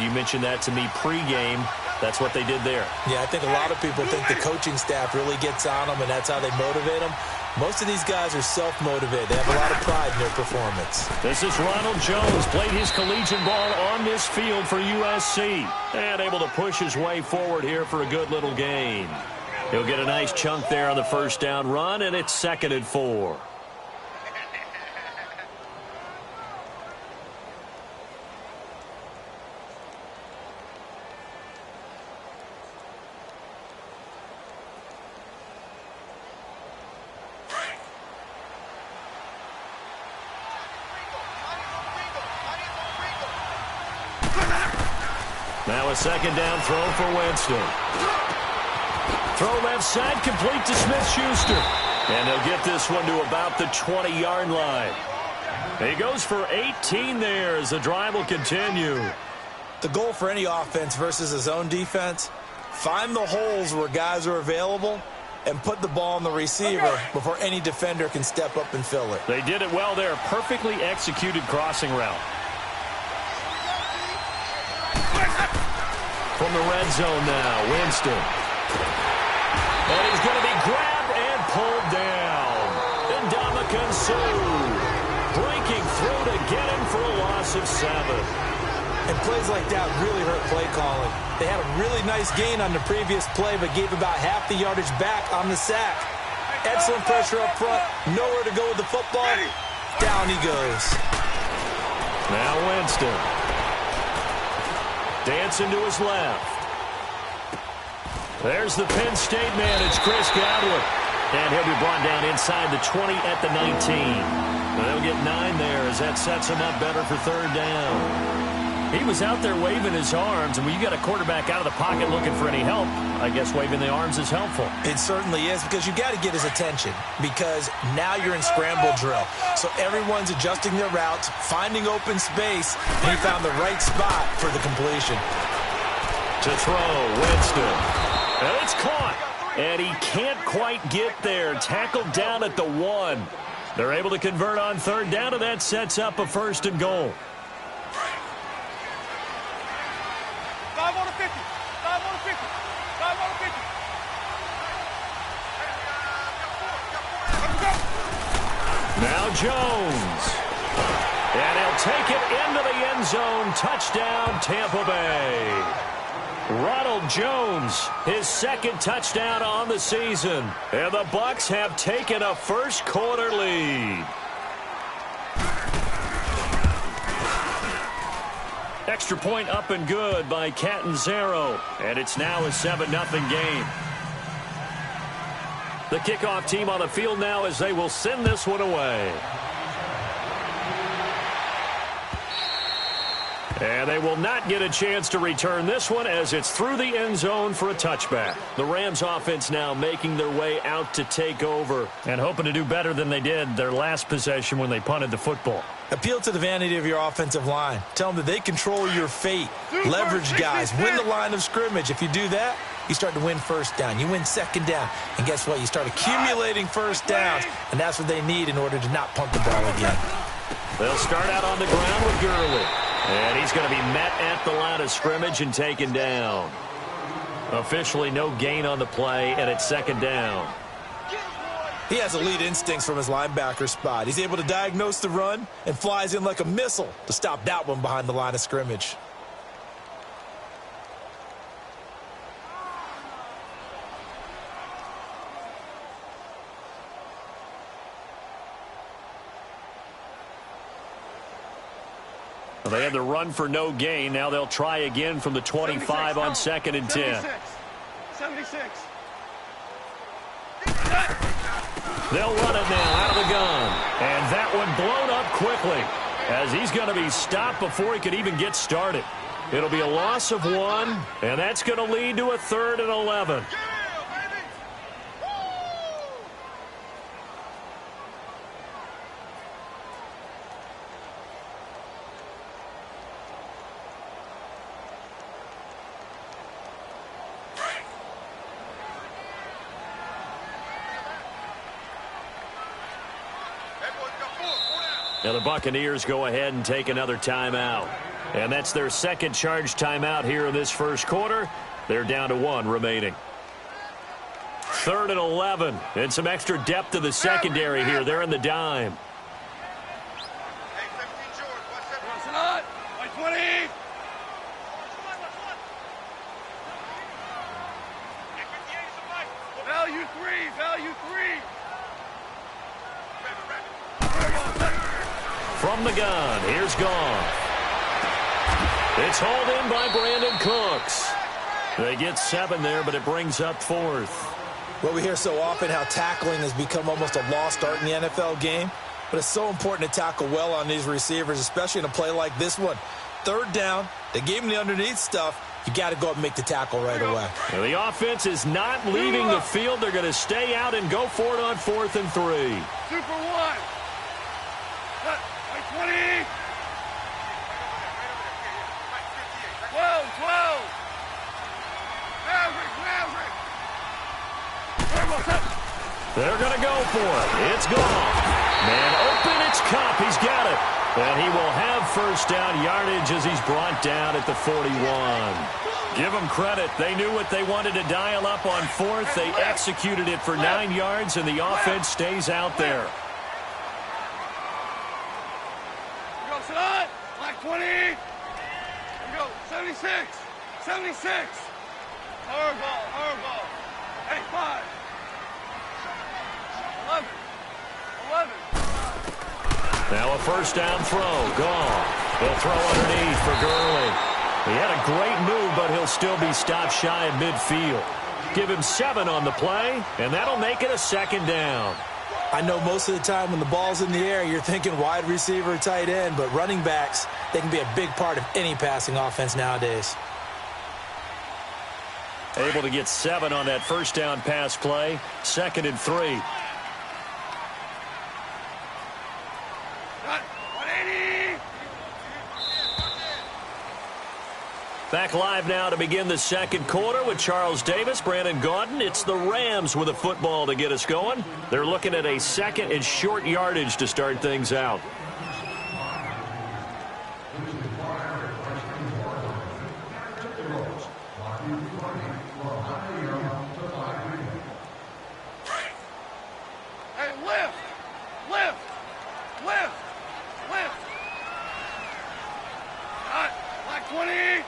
You mentioned that to me pregame. That's what they did there. Yeah, I think a lot of people think the coaching staff really gets on them, and that's how they motivate them. Most of these guys are self-motivated. They have a lot of pride in their performance. This is Ronald Jones. Played his collegiate ball on this field for USC. And able to push his way forward here for a good little gain. He'll get a nice chunk there on the first down run, and it's 2nd and 4. Now a 2nd down throw for Winston. Throw left side, complete to Smith-Schuster. And he'll get this one to about the 20-yard line. He goes for 18 there as the drive will continue. The goal for any offense versus a zone defense, find the holes where guys are available and put the ball on the receiver before any defender can step up and fill it. They did it well there. Perfectly executed crossing route. From the red zone now, Winston. And he's going to be grabbed and pulled down. And Ndamukong Suh breaking through to get him for a loss of 7. And plays like that really hurt play calling. They had a really nice gain on the previous play, but gave about half the yardage back on the sack. Excellent pressure up front. Nowhere to go with the football. Down he goes. Now Winston. Dancing to his left. There's the Penn State man. It's Chris Godwin. And he'll be brought down inside the 20 at the 19. And they'll get 9 there as that sets him up better for 3rd down. He was out there waving his arms, and when you got a quarterback out of the pocket looking for any help, I guess waving the arms is helpful. It certainly is, because you got to get his attention, because now you're in scramble drill. So everyone's adjusting their routes, finding open space, and he found the right spot for the completion. To throw, Winston. And it's caught. And he can't quite get there. Tackled down at the 1. They're able to convert on 3rd down, and that sets up a 1st and goal. 5 on the 50. 5 on the 50. 5 on the 50. Now Jones. And he'll take it into the end zone. Touchdown, Tampa Bay. Ronald Jones, his 2nd touchdown on the season. And the Bucs have taken a first-quarter lead. Extra point up and good by Catanzaro. And it's now a 7-0 game. The kickoff team on the field now as they will send this one away. And they will not get a chance to return this one as it's through the end zone for a touchback. The Rams offense now making their way out to take over and hoping to do better than they did their last possession when they punted the football. Appeal to the vanity of your offensive line. Tell them that they control your fate. Leverage guys. Win the line of scrimmage. If you do that, you start to win 1st down. You win 2nd down. And guess what? You start accumulating 1st downs. And that's what they need in order to not punt the ball again. They'll start out on the ground with Gurley. And he's going to be met at the line of scrimmage and taken down. Officially no gain on the play, and it's 2nd down. He has elite instincts from his linebacker spot. He's able to diagnose the run and flies in like a missile to stop that one behind the line of scrimmage. They had the run for no gain. Now they'll try again from the 25 on 2nd and 10. 76. They'll run it now out of the gun. And that one blown up quickly as he's going to be stopped before he could even get started. It'll be a loss of 1, and that's going to lead to a 3rd and 11. Now the Buccaneers go ahead and take another timeout. And that's their second charge timeout here in this first quarter. They're down to 1 remaining. 3rd and 11. And some extra depth to the secondary here. They're in the dime. Value three. From the gun, here's Goff. It's hauled in by Brandon Cooks. They get 7 there, but it brings up 4th. Well, we hear so often how tackling has become almost a lost art in the NFL game, but it's so important to tackle well on these receivers, especially in a play like this one. 3rd down, they gave him the underneath stuff. You got to go up and make the tackle right away. Well, the offense is not leaving the field. They're going to stay out and go for it on 4th and 3. 2 for 1. 20. 12. Maverick. They're going to go for it. It's gone. Man open, it's Cup. He's got it. And he will have first down yardage as he's brought down at the 41. Give them credit. They knew what they wanted to dial up on 4th. They executed it for 9 yards, and the offense stays out there. Black 20. Here we go. 76. Hard ball. Hey, 5. 11. Now a first down throw. Gone. He'll throw underneath for Gurley. He had a great move, but he'll still be stopped shy of midfield. Give him 7 on the play, and that'll make it a 2nd down. I know most of the time when the ball's in the air, you're thinking wide receiver, tight end, but running backs, they can be a big part of any passing offense nowadays. Able to get 7 on that first down pass play. 2nd and 3. 180. Back live now to begin the second quarter with Charles Davis, Brandon Gaudin. It's the Rams with a football to get us going. They're looking at a 2nd and short yardage to start things out. Hey, lift. Black 20.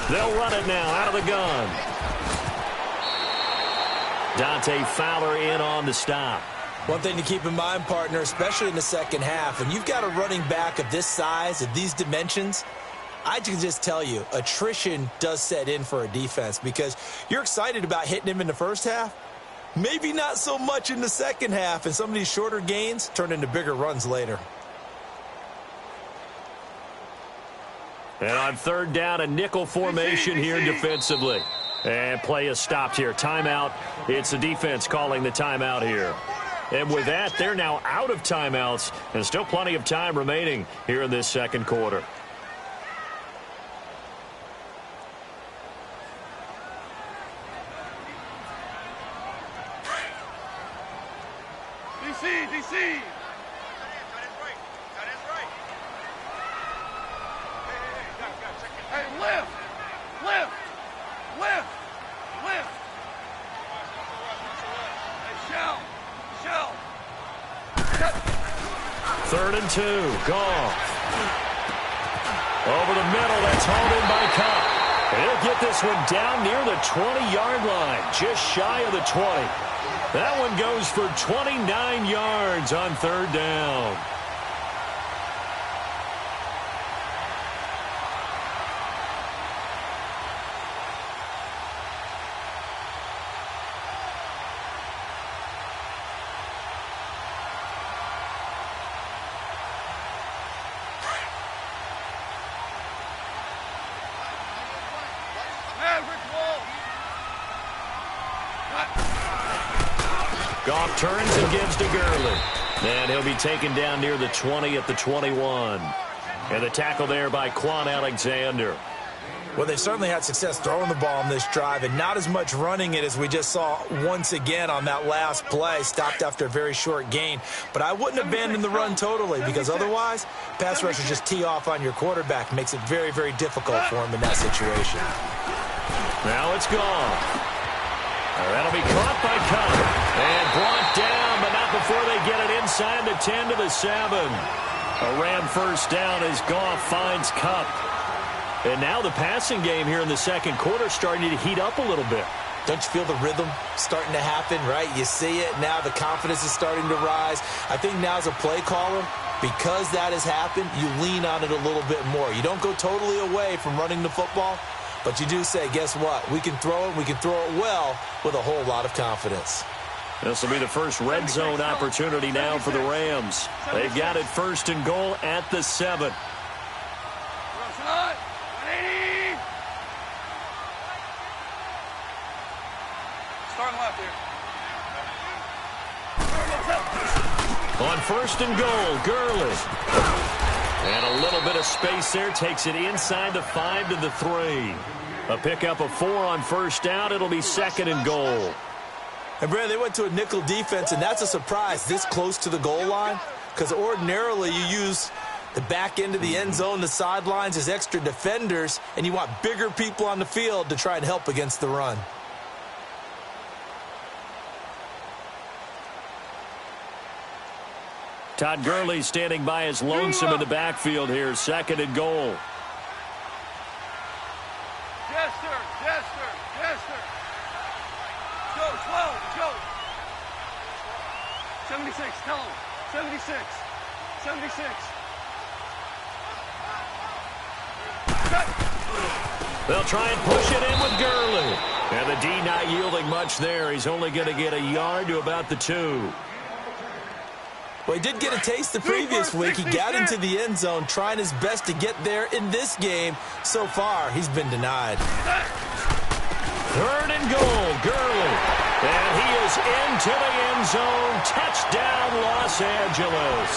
They'll run it now out of the gun. Dante Fowler in on the stop. One thing to keep in mind, partner, especially in the second half, when you've got a running back of this size, of these dimensions, I can just tell you, attrition does set in for a defense because you're excited about hitting him in the first half. Maybe not so much in the second half, and some of these shorter gains turn into bigger runs later. And on 3rd down, a nickel formation here defensively. And play is stopped here. Timeout. It's the defense calling the timeout here. And with that, they're now out of timeouts, and still plenty of time remaining here in this second quarter. DC. Hey, lift. 3rd and 2. Goff. Over the middle. That's hauled in by Cup. And he'll get this one down near the 20-yard line. Just shy of the 20. That one goes for 29 yards on 3rd down. Goff turns and gives to Gurley. And he'll be taken down near the 20 at the 21. And the tackle there by Quan Alexander. Well, they've certainly had success throwing the ball on this drive and not as much running it as we just saw once again on that last play. Stopped after a very short gain. But I wouldn't abandon the run totally because otherwise, pass rushers just tee off on your quarterback. Makes it very, very difficult for him in that situation. Now it's gone. That'll be caught by Cup. And brought down, but not before they get it inside the 10 to the 7. A Ram first down as Goff finds Cup. And now the passing game here in the second quarter starting to heat up a little bit. Don't you feel the rhythm starting to happen, right? You see it now. The confidence is starting to rise. I think now as a play caller, because that has happened, you lean on it a little bit more. You don't go totally away from running the football, but you do say, guess what? We can throw it. We can throw it well with a whole lot of confidence. This will be the first red zone opportunity now for the Rams. They've got it first and goal at the 7. Starting left here. On first and goal, Gurley. And a little bit of space there. Takes it inside the 5 to the 3. A pickup of 4 on first down. It'll be second and goal. And, Brad, they went to a nickel defense, and that's a surprise this close to the goal line because ordinarily you use the back end of the end zone, the sidelines as extra defenders, and you want bigger people on the field to try and help against the run. Todd Gurley standing by as lonesome in the backfield here. Second and goal. Jester, Jester, Jester. Joe, 12, Joe. 76, tell him. 76, 76. They'll try and push it in with Gurley. And the D not yielding much there. He's only going to get a yard to about the 2. Well, he did get a taste the previous week. He got into the end zone, trying his best to get there in this game. So far, he's been denied. Third and goal, Gurley. And he is into the end zone. Touchdown, Los Angeles.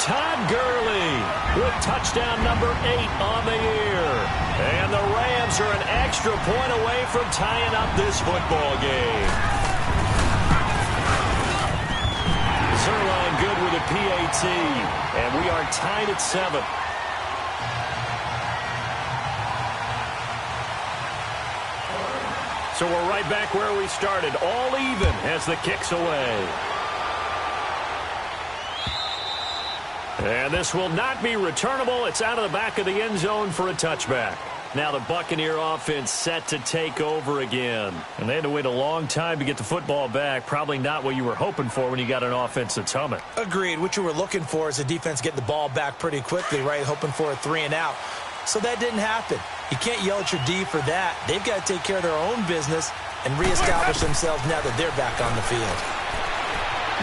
Todd Gurley with touchdown number 8 on the year. And the Rams are an extra point away from tying up this football game. Zerline good with a PAT, and we are tied at 7. So we're right back where we started, all even as the kick's away. And this will not be returnable. It's out of the back of the end zone for a touchback. Now the Buccaneer offense set to take over again. And they had to wait a long time to get the football back. Probably not what you were hoping for when you got an offense that's humming. Agreed. What you were looking for is a defense getting the ball back pretty quickly, right? Hoping for a 3 and out. So that didn't happen. You can't yell at your D for that. They've got to take care of their own business and reestablish themselves now that they're back on the field.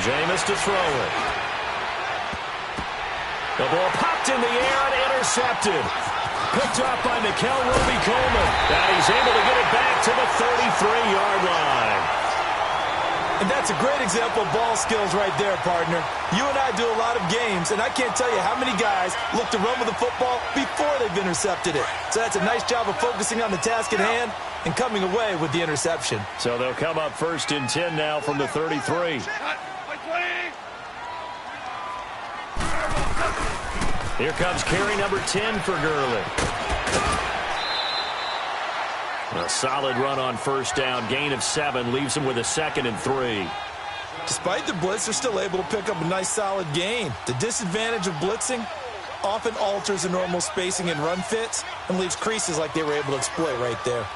Jameis to throw it. The ball popped in the air and intercepted. Picked up by Mikel Roby-Coleman. And he's able to get it back to the 33-yard line. And that's a great example of ball skills right there, partner. You and I do a lot of games, and I can't tell you how many guys look to run with the football before they've intercepted it. So that's a nice job of focusing on the task at hand and coming away with the interception. So they'll come up first and 10 now from the 33. Here comes carry number 10 for Gurley. A solid run on first down. Gain of 7 leaves him with a 2nd and 3. Despite the blitz, they're still able to pick up a nice solid gain. The disadvantage of blitzing often alters the normal spacing and run fits and leaves creases like they were able to exploit right there.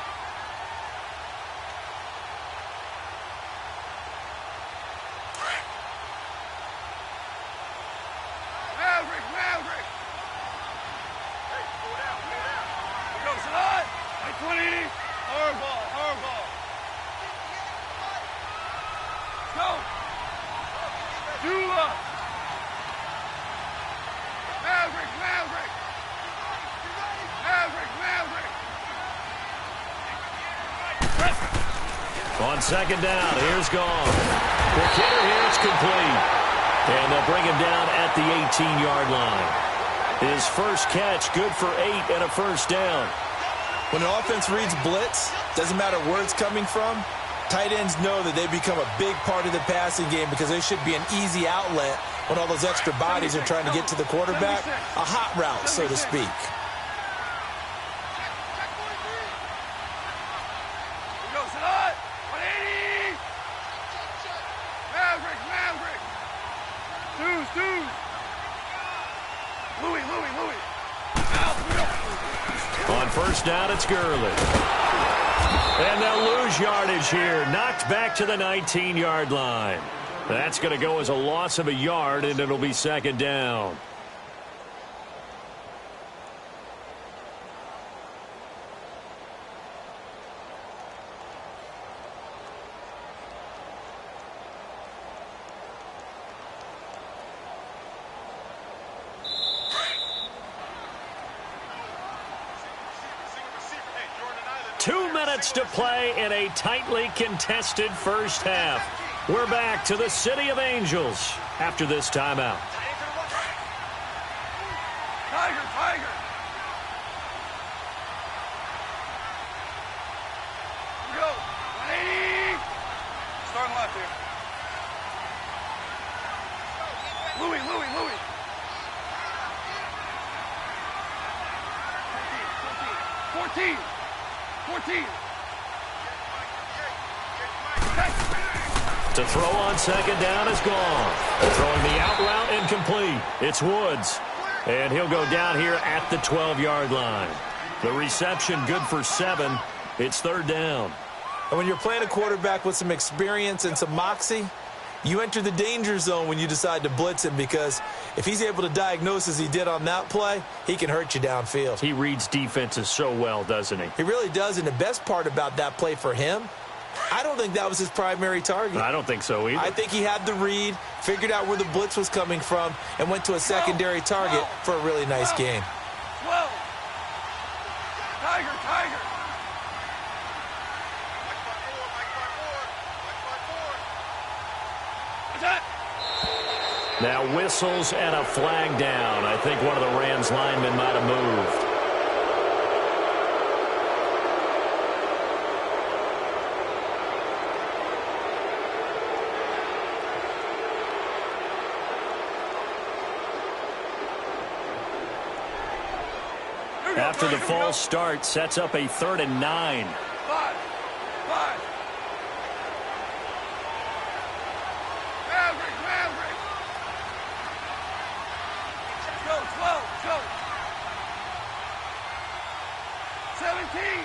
On second down, here's gone. The kicker here, it's complete. And they'll bring him down at the 18-yard line. His first catch, good for 8 and a first down. When an offense reads blitz, doesn't matter where it's coming from, tight ends know that they become a big part of the passing game because they should be an easy outlet when all those extra bodies are trying to get to the quarterback. A hot route, so to speak. On first down, it's Gurley. And they'll lose yardage here. Knocked back to the 19-yard line. That's going to go as a loss of a yard, and it'll be second down. To play in a tightly contested first half. We're back to the City of Angels after this timeout. Tiger, Tiger. Here we go. 180. Starting left here. Louis. 14. To throw on second down is gone. Throwing the out route incomplete. It's Woods. And he'll go down here at the 12-yard line. The reception good for 7. It's third down. And when you're playing a quarterback with some experience and some moxie, you enter the danger zone when you decide to blitz him, because if he's able to diagnose as he did on that play, he can hurt you downfield. He reads defenses so well, doesn't he? He really does, and the best part about that play for him, I don't think that was his primary target. I don't think so either. I think he had the read, figured out where the blitz was coming from, and went to a secondary target for a really nice game. 12. Tiger. Now whistles and a flag down. I think one of the Rams linemen might have moved. After the false start, sets up a 3rd and 9. 5. Maverick. Go, 12. 17.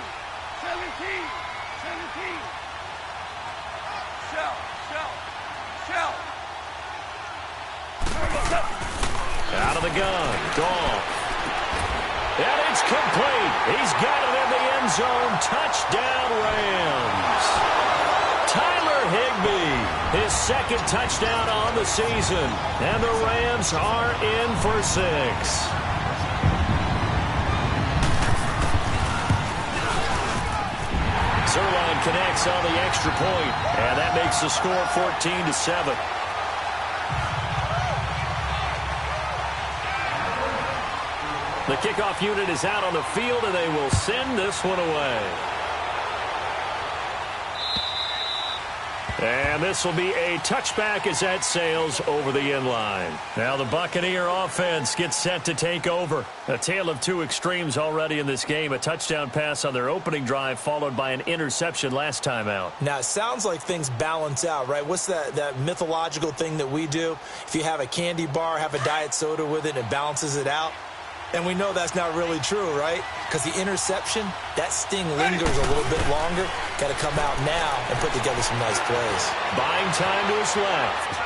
Shell. Out of the gun. Goff. And it's complete. He's got it in the end zone. Touchdown, Rams. Tyler Higbee, his 2nd touchdown on the season. And the Rams are in for 6. Zerline connects on the extra point, and that makes the score 14-7. The kickoff unit is out on the field, and they will send this one away. And this will be a touchback as that sails over the end line. Now the Buccaneer offense gets set to take over. A tale of two extremes already in this game. A touchdown pass on their opening drive, followed by an interception last time out. Now, it sounds like things balance out, right? What's that mythological thing that we do? If you have a candy bar, have a diet soda with it, and it balances it out. And we know that's not really true, right? Because the interception, that sting lingers a little bit longer. Got to come out now and put together some nice plays. Buying time to his left.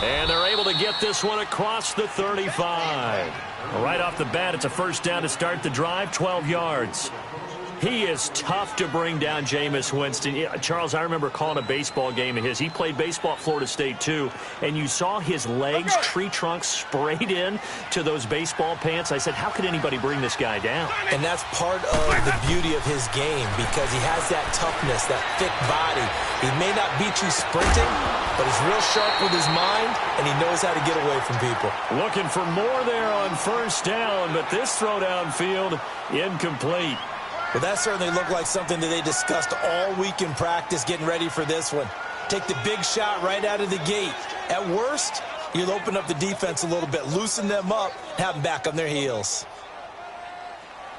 And they're able to get this one across the 35. Right off the bat, it's a first down to start the drive, 12 yards. He is tough to bring down, Jameis Winston. Yeah, Charles, I remember calling a baseball game of his. He played baseball at Florida State, too, and you saw his legs, tree trunks sprayed in to those baseball pants. I said, how could anybody bring this guy down? And that's part of the beauty of his game because he has that toughness, that thick body. He may not beat you sprinting, but he's real sharp with his mind, and he knows how to get away from people. Looking for more there on first down, but this throw downfield, incomplete. Well, that certainly looked like something that they discussed all week in practice getting ready for this one. Take the big shot right out of the gate. At worst, you'll open up the defense a little bit, loosen them up, have them back on their heels.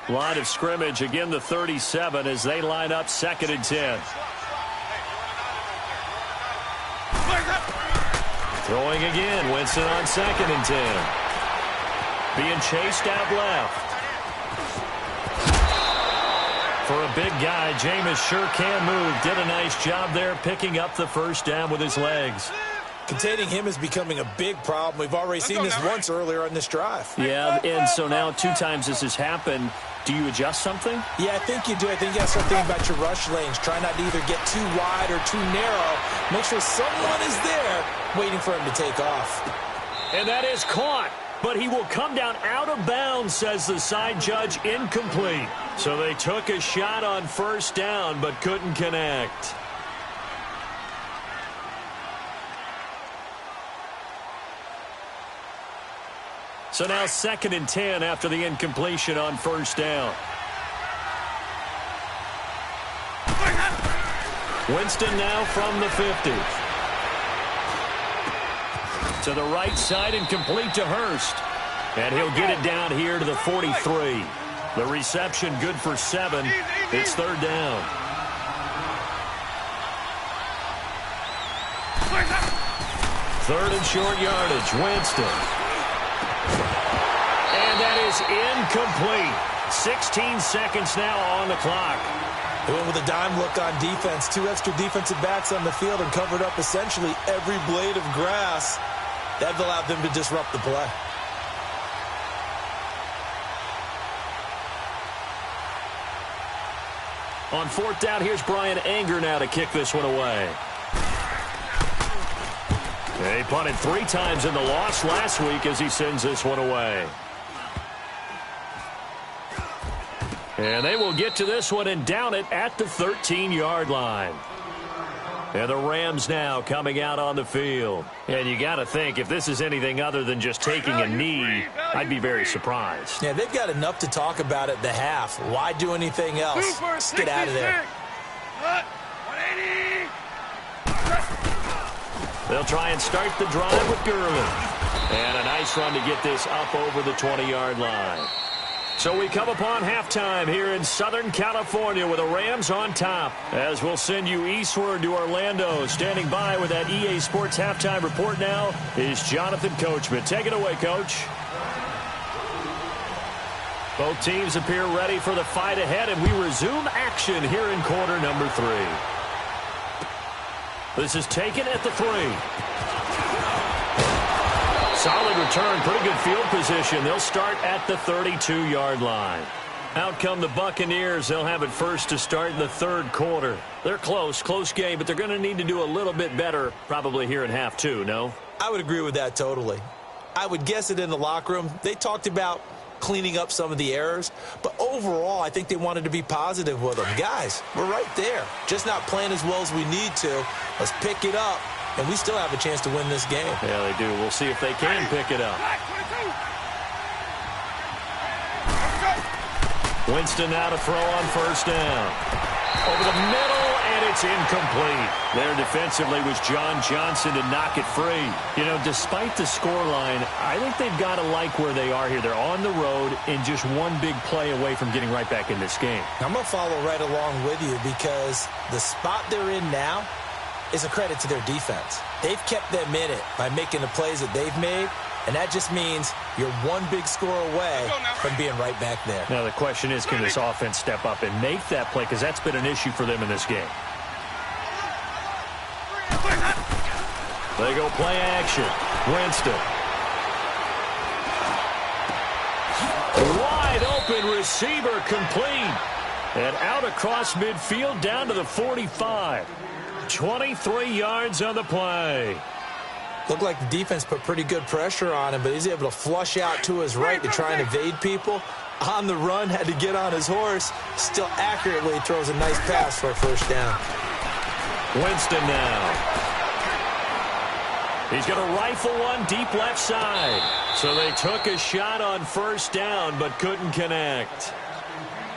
Line of scrimmage, again the 37 as they line up 2nd and 10. Throwing again, Winston on 2nd and 10. Being chased out left. For a big guy, Jameis sure can move. Did a nice job there picking up the first down with his legs. Containing him is becoming a big problem. We've already seen this once earlier on this drive. Yeah, and so now 2 times this has happened. Do you adjust something? Yeah, I think you do. I think you have something about your rush lanes. Try not to either get too wide or too narrow. Make sure someone is there waiting for him to take off. And that is caught. But he will come down out of bounds, says the side judge, incomplete. So they took a shot on first down, but couldn't connect. So now 2nd and 10 after the incompletion on first down. Winston now from the 50. To the right side and complete to Hurst. And he'll get it down here to the 43. The reception good for 7. It's 3rd down. Third and short yardage. Winston. And that is incomplete. 16 seconds now on the clock. They went with a dime look on defense. 2 extra defensive backs on the field and covered up essentially every blade of grass. That allowed them to disrupt the play. On 4th down, here's Brian Anger now to kick this one away. He punted 3 times in the loss last week as he sends this one away. And they will get to this one and down it at the 13-yard line. And the Rams now coming out on the field. And you got to think, if this is anything other than just taking a knee, I'd be very surprised. Yeah, they've got enough to talk about at the half. Why do anything else? Just get out of there. They'll try and start the drive with Gurley. And a nice run to get this up over the 20-yard line. So we come upon halftime here in Southern California with the Rams on top. As we'll send you eastward to Orlando. Standing by with that EA Sports halftime report now is Jonathan Coachman. Take it away, Coach. Both teams appear ready for the fight ahead, and we resume action here in quarter number 3. This is taken at the 3. Solid return, pretty good field position. They'll start at the 32-yard line. Out come the Buccaneers. They'll have it first to start in the 3rd quarter. They're close game, but they're going to need to do a little bit better probably here in half 2, no? I would agree with that totally. I would guess it in the locker room. They talked about cleaning up some of the errors, but overall, I think they wanted to be positive with them. Guys, we're right there. Just not playing as well as we need to. Let's pick it up. And we still have a chance to win this game. Yeah, they do. We'll see if they can pick it up. Winston now to throw on first down. Over the middle, and it's incomplete. There defensively was John Johnson to knock it free. You know, despite the scoreline, I think they've got to like where they are here. They're on the road and just one big play away from getting right back in this game. I'm going to follow right along with you because the spot they're in now is a credit to their defense. They've kept them in it by making the plays that they've made, and that just means you're one big score away from being right back there. Now the question is, can this offense step up and make that play? Because that's been an issue for them in this game. They go play action. Winston. Wide open receiver complete. And out across midfield down to the 45. 23 yards on the play. Looked like the defense put pretty good pressure on him, but he's able to flush out to his right to try and evade people. On the run, had to get on his horse. Still accurately throws a nice pass for a first down. Winston now. He's going to rifle one deep left side. So they took a shot on first down, but couldn't connect.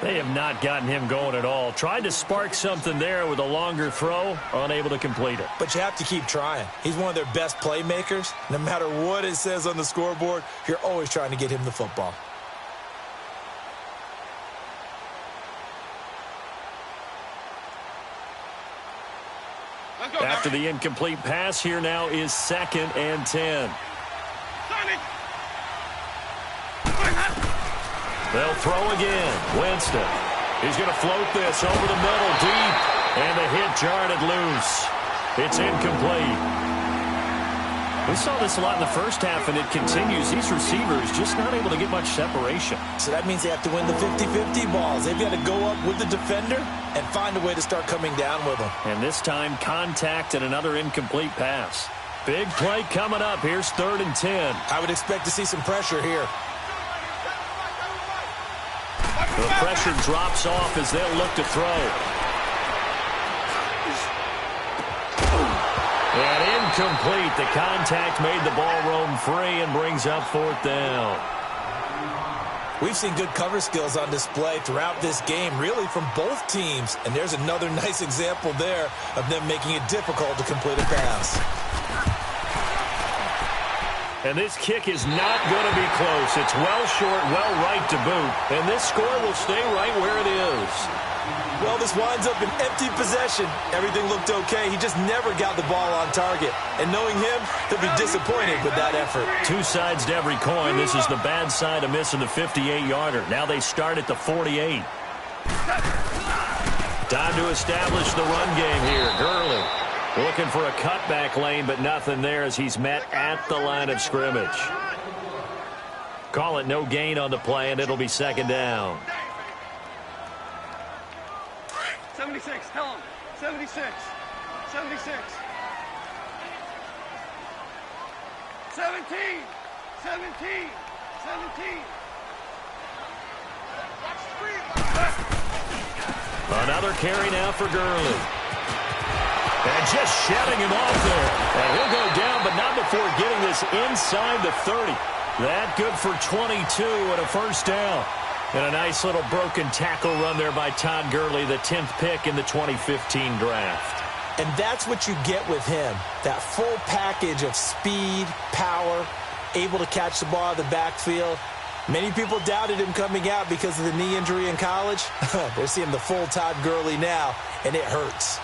They have not gotten him going at all. Tried to spark something there with a longer throw, unable to complete it. But you have to keep trying. He's one of their best playmakers. No matter what it says on the scoreboard, you're always trying to get him the football. After the incomplete pass, here now is 2nd and 10. They'll throw again. Winston. He's going to float this over the middle deep. And the hit jarred it loose. It's incomplete. We saw this a lot in the first half, and it continues. These receivers just not able to get much separation. So that means they have to win the 50-50 balls. They've got to go up with the defender and find a way to start coming down with them. And this time, contact and another incomplete pass. Big play coming up. Here's 3rd and 10. I would expect to see some pressure here. The pressure drops off as they'll look to throw. And incomplete. The contact made the ball roam free and brings up 4th down. We've seen good cover skills on display throughout this game, really from both teams. And there's another nice example there of them making it difficult to complete a pass. And this kick is not going to be close. It's well short, well right to boot. And this score will stay right where it is. Well, this winds up an empty possession. Everything looked okay. He just never got the ball on target. And knowing him, he'll be disappointed with that effort. Two sides to every coin. This is the bad side of missing the 58-yarder. Now they start at the 48. Time to establish the run game here. Gurley looking for a cutback lane, but nothing there as he's met at the line of scrimmage. Call it no gain on the play, and it'll be 2nd down. 76, tell him. 76. 76. 17. 17. 17. Another carry now for Gurley. And just shedding him off there. And he'll go down, but not before getting this inside the 30. That good for 22 and a first down. And a nice little broken tackle run there by Todd Gurley, the 10th pick in the 2015 draft. And that's what you get with him. That full package of speed, power, able to catch the ball out of the backfield. Many people doubted him coming out because of the knee injury in college. They're seeing the full Todd Gurley now, and it hurts.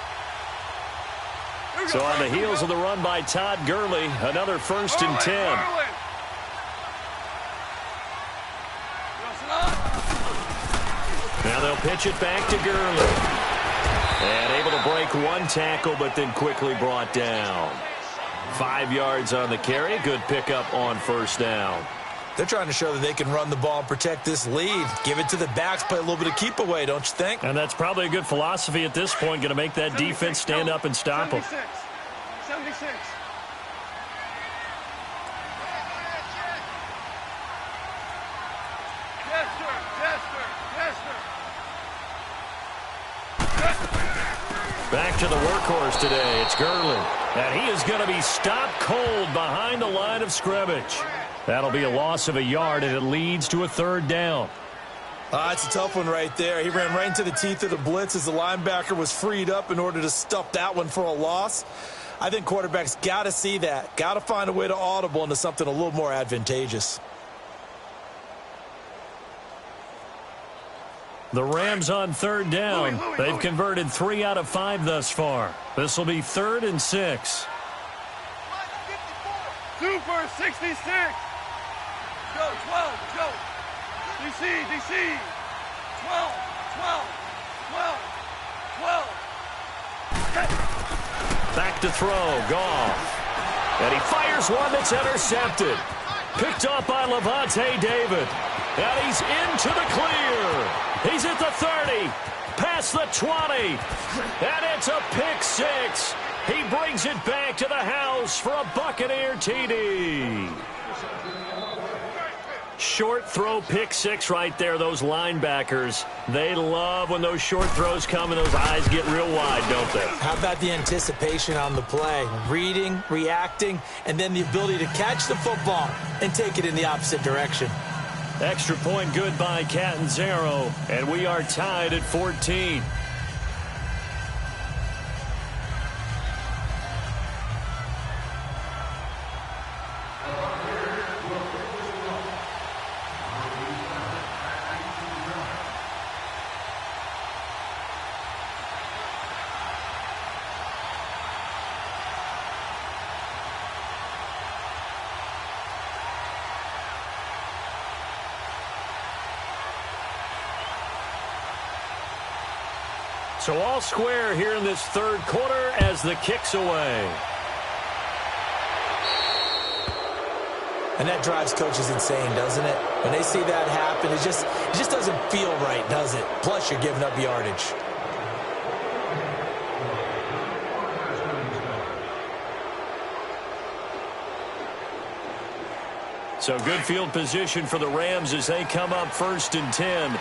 So on the heels of the run by Todd Gurley, another 1st and 10. Now they'll pitch it back to Gurley. And able to break one tackle, but then quickly brought down. 5 yards on the carry. Good pickup on first down. They're trying to show that they can run the ball and protect this lead. Give it to the backs, play a little bit of keep away, don't you think? And that's probably a good philosophy at this point. Going to make that defense stand up and stop them. 76. Back to the workhorse today. It's Gurley. And he is going to be stopped cold behind the line of scrimmage. That'll be a loss of a yard, and it leads to a 3rd down. It's a tough one right there. He ran right into the teeth of the blitz as the linebacker was freed up in order to stuff that one for a loss. I think quarterbacks got to see that. Got to find a way to audible into something a little more advantageous. The Rams on 3rd down. They've converted 3 out of 5 thus far. This will be 3rd and 6. 2 for 66. Go, 12, go. DC, DC. 12, 12, 12, 12. Back to throw, Goff. And he fires one that's intercepted. Picked up by Levante David. And he's into the clear. He's at the 30. Past the 20. And it's a pick six. He brings it back to the house for a Buccaneer TD. Short throw pick six right there, those linebackers. They love when those short throws come and those eyes get real wide, don't they? How about the anticipation on the play? Reading, reacting, and then the ability to catch the football and take it in the opposite direction. Extra point good by Catanzaro, and we are tied at 14. So all square here in this third quarter as the kick's away. And that drives coaches insane, doesn't it? When they see that happen, it just doesn't feel right, does it? Plus, you're giving up yardage. So good field position for the Rams as they come up 1st and 10.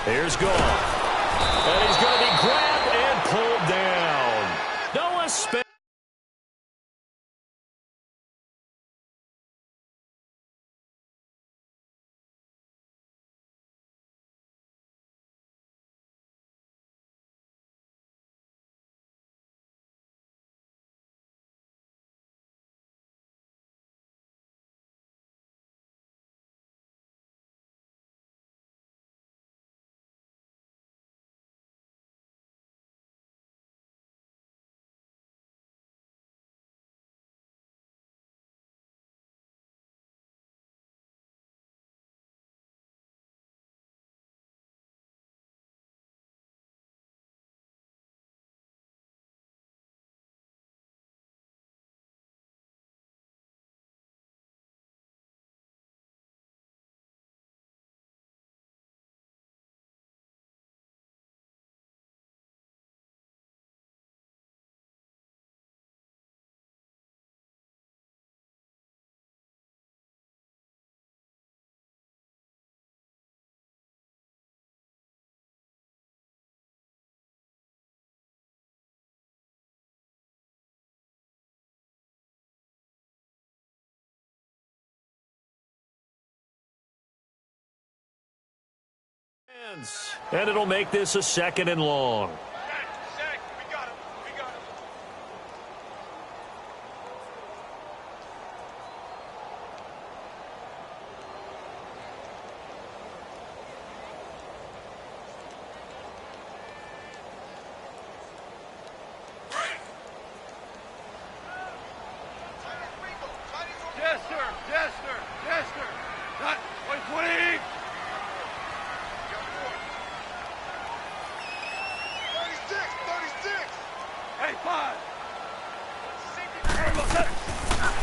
Here's Goff. And he's going to be grabbed and pulled down. Noah Spence. And it'll make this a 2nd and long.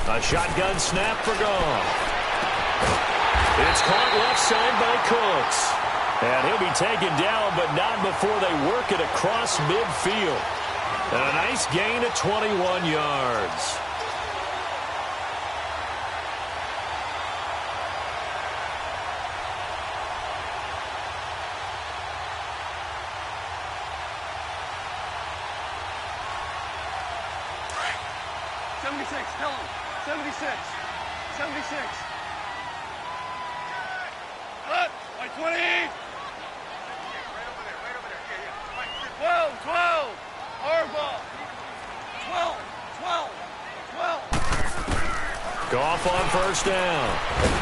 A shotgun snap for Goff. It's caught left side by Cooks. And he'll be taken down, but not before they work it across midfield. And a nice gain of 21 yards. Tell him. 76. 76. Cut. By 20. Right over there. Right over there. Yeah. 12. 12. Harbaugh. 12. 12. 12. Goff on 1st down.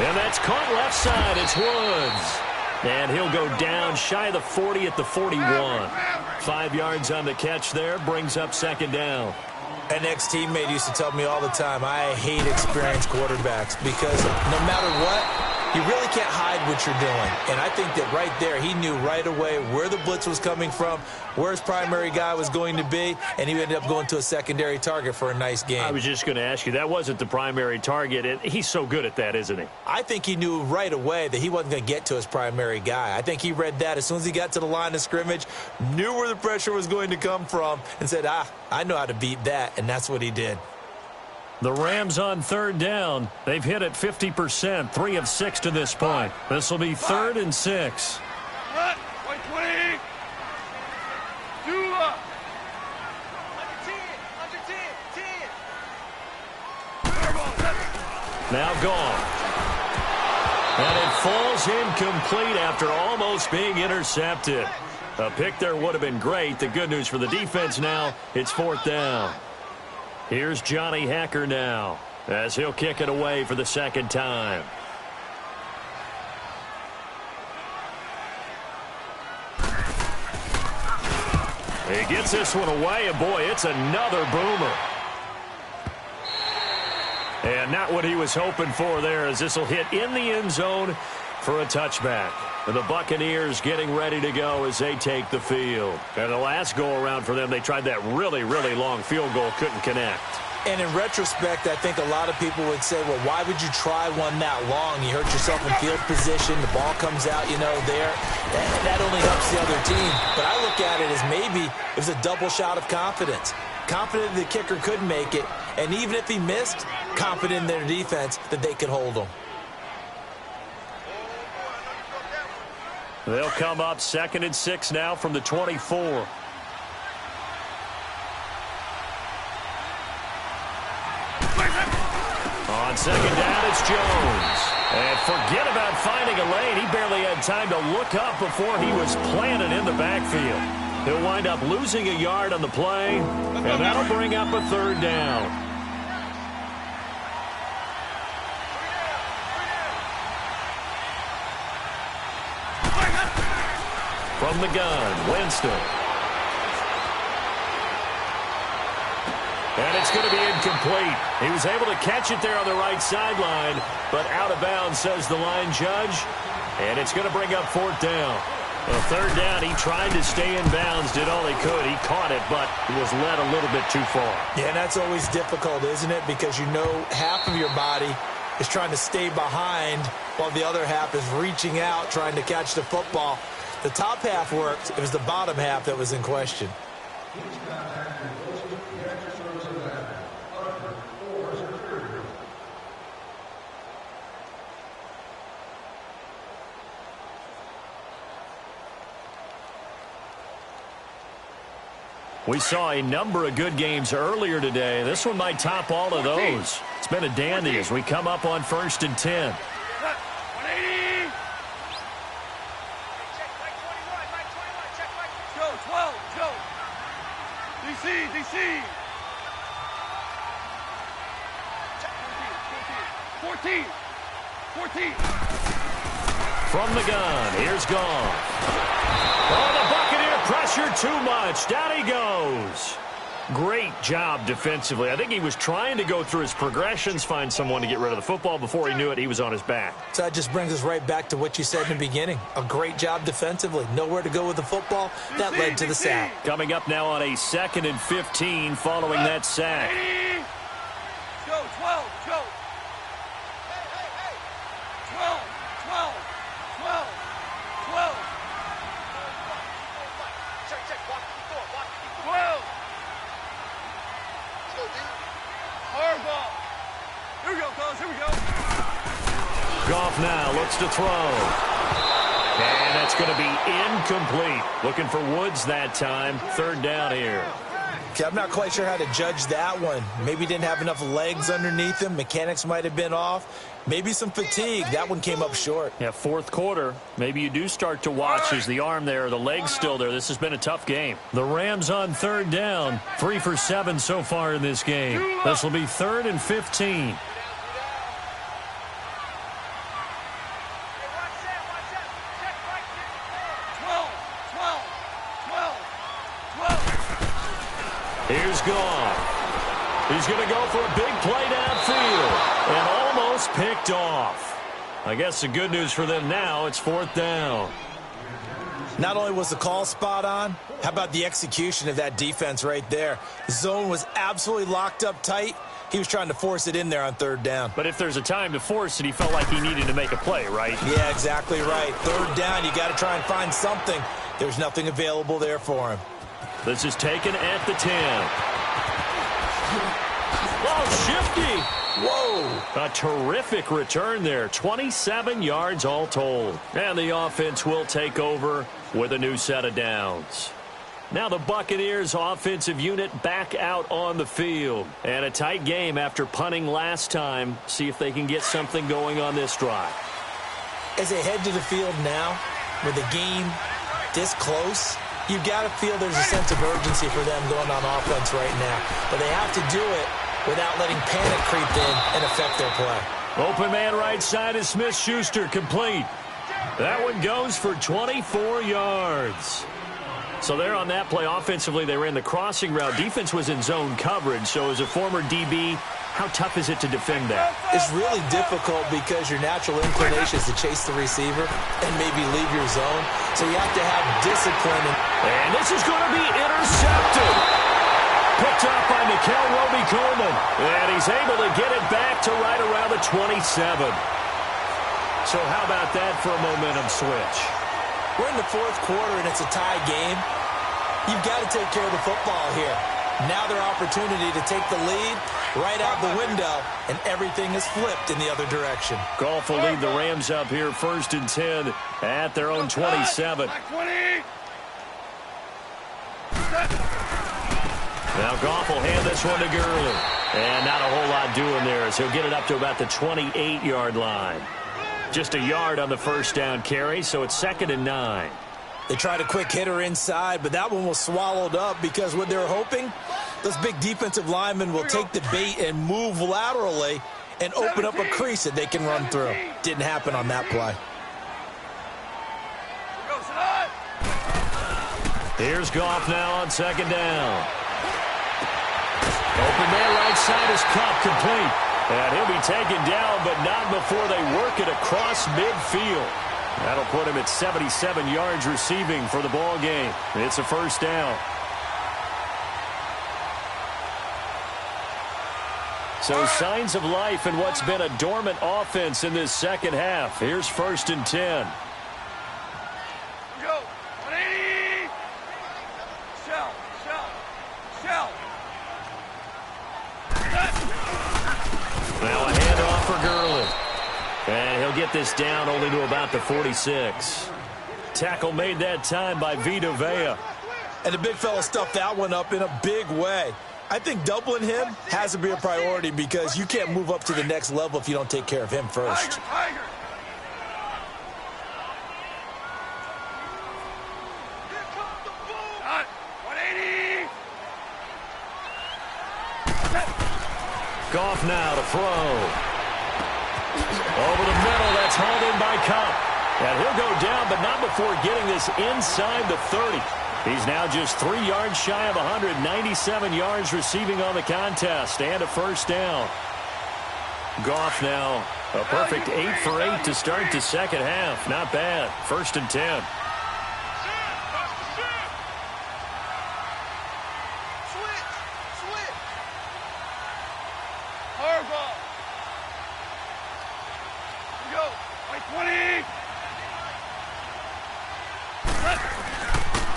And that's caught left side. It's Woods. And he'll go down shy of the 40 at the 41. 5 yards on the catch there. Brings up 2nd down. An ex-teammate used to tell me all the time, I hate experienced quarterbacks because no matter what, You really can't hide what you're doing. And I think that right there, he knew right away where the blitz was coming from, where his primary guy was going to be, and he ended up going to a secondary target for a nice game. I was just going to ask you, that wasn't the primary target. And he's so good at that, isn't he? I think he knew right away that he wasn't going to get to his primary guy. I think he read that as soon as he got to the line of scrimmage, knew where the pressure was going to come from, and said, I know how to beat that, and that's what he did. The Rams on third down. They've hit it 50%, 3 of 6 to this point. This will be 3rd and 6. Cut. White 20. Do up. Now gone. And it falls incomplete after almost being intercepted. A pick there would have been great. The good news for the defense now, it's 4th down. Here's Johnny Hacker now as he'll kick it away for the 2nd time. He gets this one away, and boy, it's another boomer. And not what he was hoping for there, as this will hit in the end zone for a touchback. And the Buccaneers getting ready to go as they take the field. And the last go-around for them, they tried that really, really long field goal, couldn't connect. And in retrospect, I think a lot of people would say, well, why would you try one that long? You hurt yourself in field position. The ball comes out, there. That only helps the other team. But I look at it as maybe it was a double shot of confidence. Confident the kicker could make it. And even if he missed, confident in their defense that they could hold him. They'll come up 2nd and 6 now from the 24. On 2nd down, it's Jones. And forget about finding a lane. He barely had time to look up before he was planted in the backfield. He'll wind up losing a yard on the play, and that'll bring up a 3rd down. From the gun, Winston. And it's going to be incomplete. He was able to catch it there on the right sideline, but out of bounds, says the line judge. And it's going to bring up 4th down. Well, 3rd down, he tried to stay in bounds, did all he could. He caught it, but he was led a little bit too far. Yeah, and that's always difficult, isn't it? Because half of your body is trying to stay behind while the other half is reaching out, trying to catch the football. The top half worked. It was the bottom half that was in question. We saw a number of good games earlier today. This one might top all of those. It's been a dandy as we come up on 1st and 10. 180. Joe, 12, Joe. DC. 14. From the gun, here's Gone. Oh, the Buccaneer pressure too much. Down he goes. Great job defensively. I think he was trying to go through his progressions, find someone to get rid of the football. Before he knew it, he was on his back. So that just brings us right back to what you said in the beginning. A great job defensively. Nowhere to go with the football. That led to the sack. Coming up now on a 2nd and 15 following that sack. Joe, 12, Joe. 12. 12. Hardball. Here we go, fellas. Here we go. Goff now looks to throw. And that's going to be incomplete. Looking for Woods that time. 3rd down here. Okay, I'm not quite sure how to judge that one. Maybe didn't have enough legs underneath him. Mechanics might have been off. Maybe some fatigue. That one came up short. Yeah, 4th quarter. Maybe you do start to watch as the arm there, the leg's still there. This has been a tough game. The Rams on 3rd down. 3 for 7 so far in this game. This will be 3rd and 15. Here's Goff. He's going to go for a big play downfield and almost picked off. I guess the good news for them now, it's 4th down. Not only was the call spot on, how about the execution of that defense right there? The zone was absolutely locked up tight. He was trying to force it in there on 3rd down. But if there's a time to force it, he felt like he needed to make a play, right? Yeah, exactly right. 3rd down, you got to try and find something. There's nothing available there for him. This is taken at the 10. Oh, shifty. Whoa. A terrific return there. 27 yards all told. And the offense will take over with a new set of downs. Now the Buccaneers offensive unit back out on the field. And a tight game after punting last time. See if they can get something going on this drive. As they head to the field now, with the game this close, you've got to feel there's a sense of urgency for them going on offense right now. But they have to do it without letting panic creep in and affect their play. Open man right side is Smith-Schuster, complete. That one goes for 24 yards. So there on that play, offensively, they ran the crossing route. Defense was in zone coverage, so as a former DB, how tough is it to defend that? It's really difficult because your natural inclination is to chase the receiver and maybe leave your zone. So you have to have discipline. And this is going to be intercepted. Picked up by Nikel Roby-Coleman. And he's able to get it back to right around the 27. So how about that for a momentum switch? We're in the 4th quarter and it's a tie game. You've got to take care of the football here. Now their opportunity to take the lead right out the window, and everything is flipped in the other direction. Goff will lead the Rams up here 1st and 10 at their own 27. Now Goff will hand this one to Gurley. And not a whole lot doing there as he'll get it up to about the 28-yard line. Just a yard on the 1st down carry, so it's 2nd and 9. They tried a quick hitter inside, but that one was swallowed up because what they're hoping, those big defensive linemen will take the bait and move laterally and open up a crease that they can run through. Didn't happen on that play. Here's Goff now on 2nd down. Open man right side is Kupp, complete. And he'll be taken down, but not before they work it across midfield. That'll put him at 77 yards receiving for the ball game. It's a 1st down. So signs of life in what's been a dormant offense in this 2nd half. Here's 1st and 10. Go. 180. Shell. Now a handoff for Gurley. And he'll get this down only to about the 46. Tackle made that time by Vita Vea. And the big fella stuffed that one up in a big way. I think doubling him has to be a priority because you can't move up to the next level if you don't take care of him first. Tiger. 180. Goff now to throw. Over the middle, that's hauled in by Kupp. And he'll go down, but not before getting this inside the 30. He's now just 3 yards shy of 197 yards receiving on the contest and a 1st down. Goff now a perfect 8 for 8 to start the 2nd half. Not bad. 1st and 10.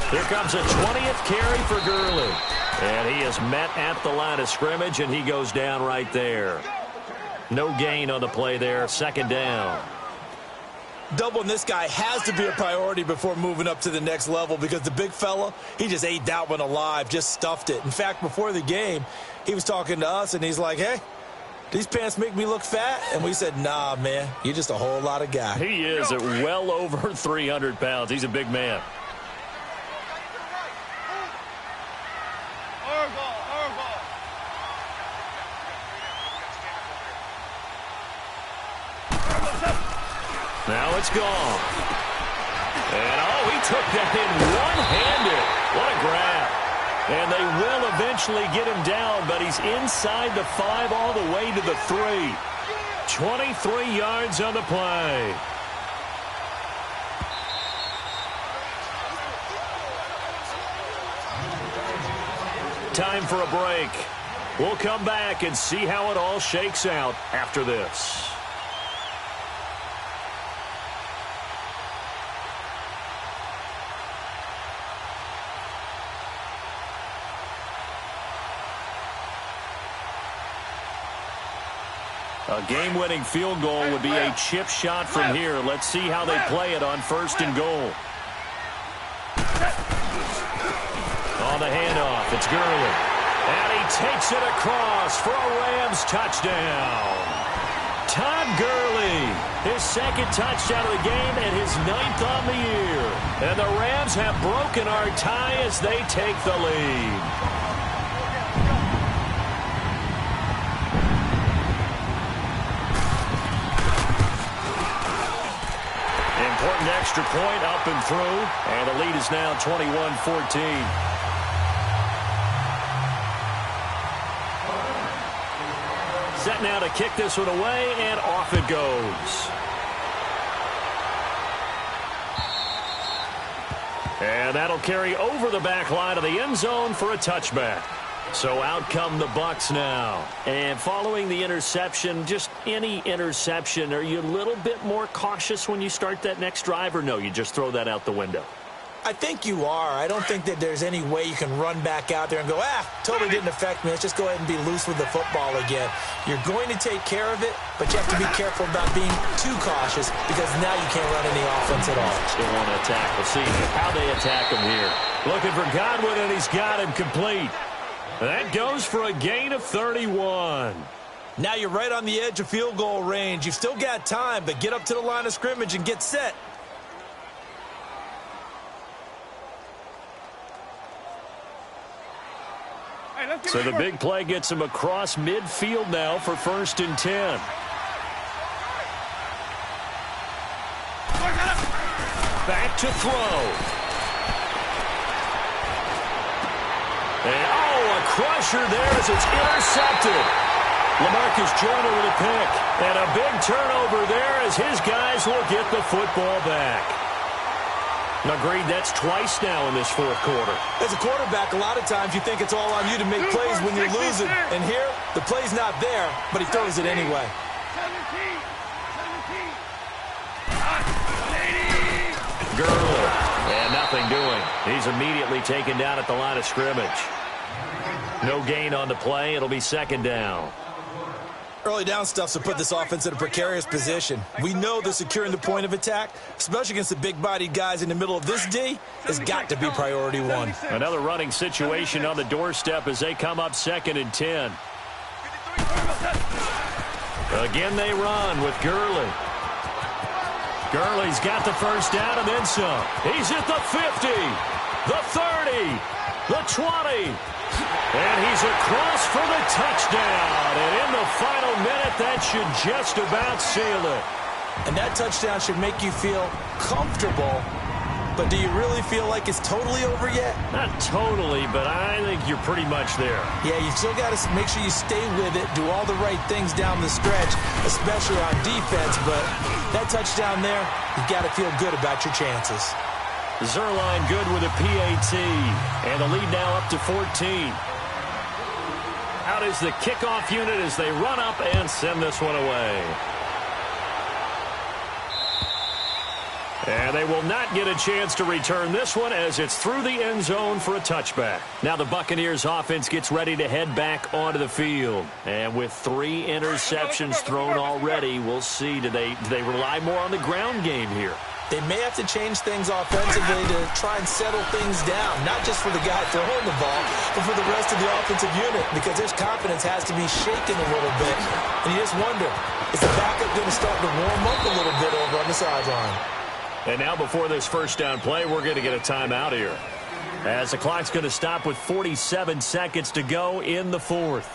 Here comes a 20th carry for Gurley. And he is met at the line of scrimmage, and he goes down right there. No gain on the play there. 2nd down. Doubling this guy has to be a priority before moving up to the next level because the big fella, he just ate that one alive, just stuffed it. In fact, before the game, he was talking to us, and he's like, hey, these pants make me look fat? And we said, nah, man, you're just a whole lot of guy. He is at well over 300 pounds. He's a big man. Now it's gone. And, oh, he took that in one-handed. What a grab. And they will eventually get him down, but he's inside the 5 all the way to the 3. 23 yards on the play. Time for a break. We'll come back and see how it all shakes out after this. A game-winning field goal would be a chip shot from here. Let's see how they play it on 1st and goal. On the handoff, it's Gurley. And he takes it across for a Rams touchdown. Todd Gurley, his 2nd touchdown of the game and his 9th on the year. And the Rams have broken our tie as they take the lead. Important extra point up and through, and the lead is now 21-14. Set now to kick this one away, and off it goes. And that'll carry over the back line of the end zone for a touchback. So out come the Bucs now. And following the interception, just any interception, are you a little bit more cautious when you start that next drive, or no, you just throw that out the window? I think you are. I don't think that there's any way you can run back out there and go, totally didn't affect me. Let's just go ahead and be loose with the football again. You're going to take care of it, but you have to be careful about being too cautious because now you can't run any offense at all. Still want to attack. We'll see how they attack him here. Looking for Godwin, and he's got him complete. That goes for a gain of 31. Now you're right on the edge of field goal range. You've still got time, but get up to the line of scrimmage and get set. So the big play gets him across midfield now for 1st and 10. Back to throw. And, a crusher there as it's intercepted. LaMarcus Joyner with a pick. And a big turnover there as his guys will get the football back. Agreed, that's twice now in this 4th quarter. As a quarterback, a lot of times you think it's all on you to make plays when you're losing. And here, the play's not there, but he throws it anyway. 17. Gurley. And nothing doing. He's immediately taken down at the line of scrimmage. No gain on the play. It'll be 2nd down. Early down stuff to put this offense in a precarious position. We know that securing the point of attack, especially against the big-bodied guys in the middle of this D, has got to be priority 1. Another running situation on the doorstep as they come up 2nd and 10. Again they run with Gurley. Gurley's got the 1st down and then some. He's at the 50, the 30, the 20. And he's across for the touchdown. And in the final minute, that should just about seal it. And that touchdown should make you feel comfortable. But do you really feel like it's totally over yet? Not totally, but I think you're pretty much there. Yeah, you still got to make sure you stay with it, do all the right things down the stretch, especially on defense. But that touchdown there, you've got to feel good about your chances. Zerline good with a PAT, and the lead now up to 14. Out is the kickoff unit as they run up and send this one away. And they will not get a chance to return this one as it's through the end zone for a touchback. Now the Buccaneers offense gets ready to head back onto the field. And with 3 interceptions thrown already, we'll see, do they rely more on the ground game here? They may have to change things offensively to try and settle things down, not just for the guy throwing the ball, but for the rest of the offensive unit, because their confidence has to be shaken a little bit. And you just wonder, is the backup going to start to warm up a little bit over on the sideline? And now before this 1st down play, we're going to get a timeout here, as the clock's going to stop with 47 seconds to go in the 4th.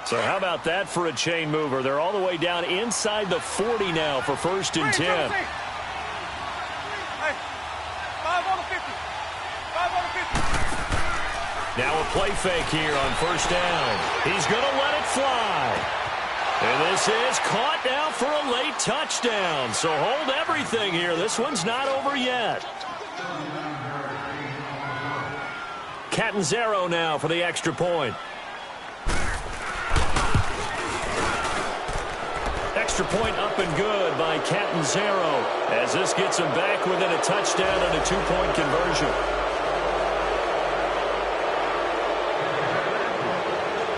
So how about that for a chain mover? They're all the way down inside the 40 now for 1st and 10. Hey, 5 on the 50. 5 on the 50. Now a play fake here on first down. He's going to let it fly. And this is caught now for a late touchdown. So hold everything here. This one's not over yet. Catanzaro now for the extra point. Extra point up and good by Catanzaro as this gets him back within a touchdown and a 2-point conversion.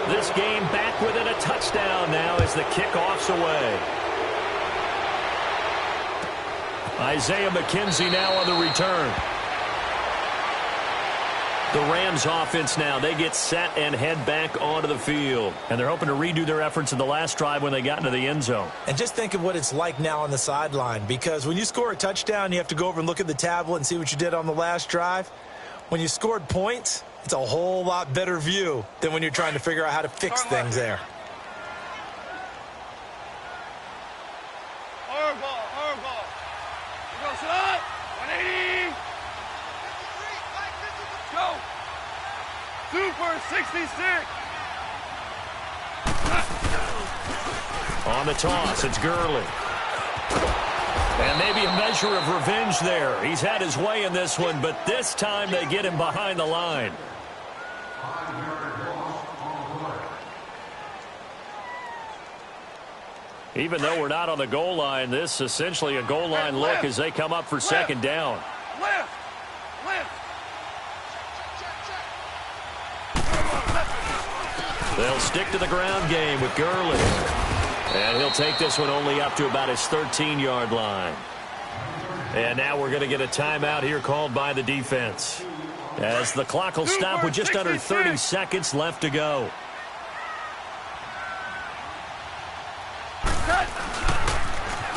This game back within a touchdown now as the kickoff's away. Isaiah McKenzie now on the return. The Rams offense now, they get set and head back onto the field. And they're hoping to redo their efforts in the last drive when they got into the end zone. And just think of what it's like now on the sideline, because when you score a touchdown, you have to go over and look at the tablet and see what you did on the last drive. When you scored points, it's a whole lot better view than when you're trying to figure out how to fix things there. Horrible. We go, son. 180. Go. Super 66. On the toss, it's Gurley. And maybe a measure of revenge there. He's had his way in this one, but this time they get him behind the line. Even though we're not on the goal line, this is essentially a goal line look as they come up for second down. Left. They'll stick to the ground game with Gurley. And he'll take this one only up to about his 13-yard line. And now we're going to get a timeout here called by the defense, as the clock will stop with just under 30 seconds left to go.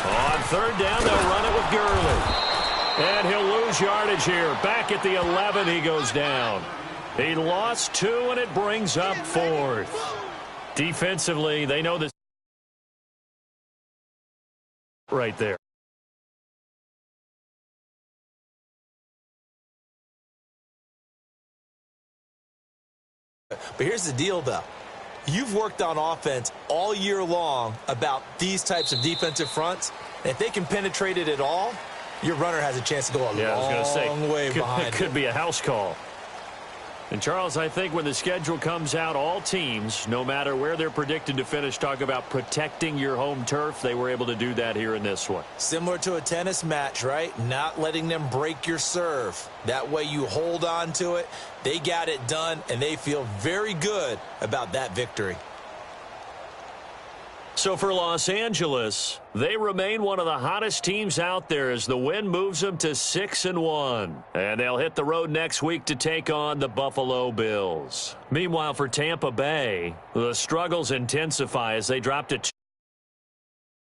On third down, they'll run it with Gurley. And he'll lose yardage here. Back at the 11, he goes down. He lost 2, and it brings up 4th. Defensively, they know this right there. But here's the deal, though. You've worked on offense all year long about these types of defensive fronts. And if they can penetrate it at all, your runner has a chance to go a long way behind it. Could be a house call. And, Charles, I think when the schedule comes out, all teams, no matter where they're predicted to finish, talk about protecting your home turf. They were able to do that here in this one. Similar to a tennis match, right? Not letting them break your serve. That way you hold on to it. They got it done, and they feel very good about that victory. So for Los Angeles, they remain one of the hottest teams out there as the win moves them to 6-1. And they'll hit the road next week to take on the Buffalo Bills. Meanwhile, for Tampa Bay, the struggles intensify as they drop to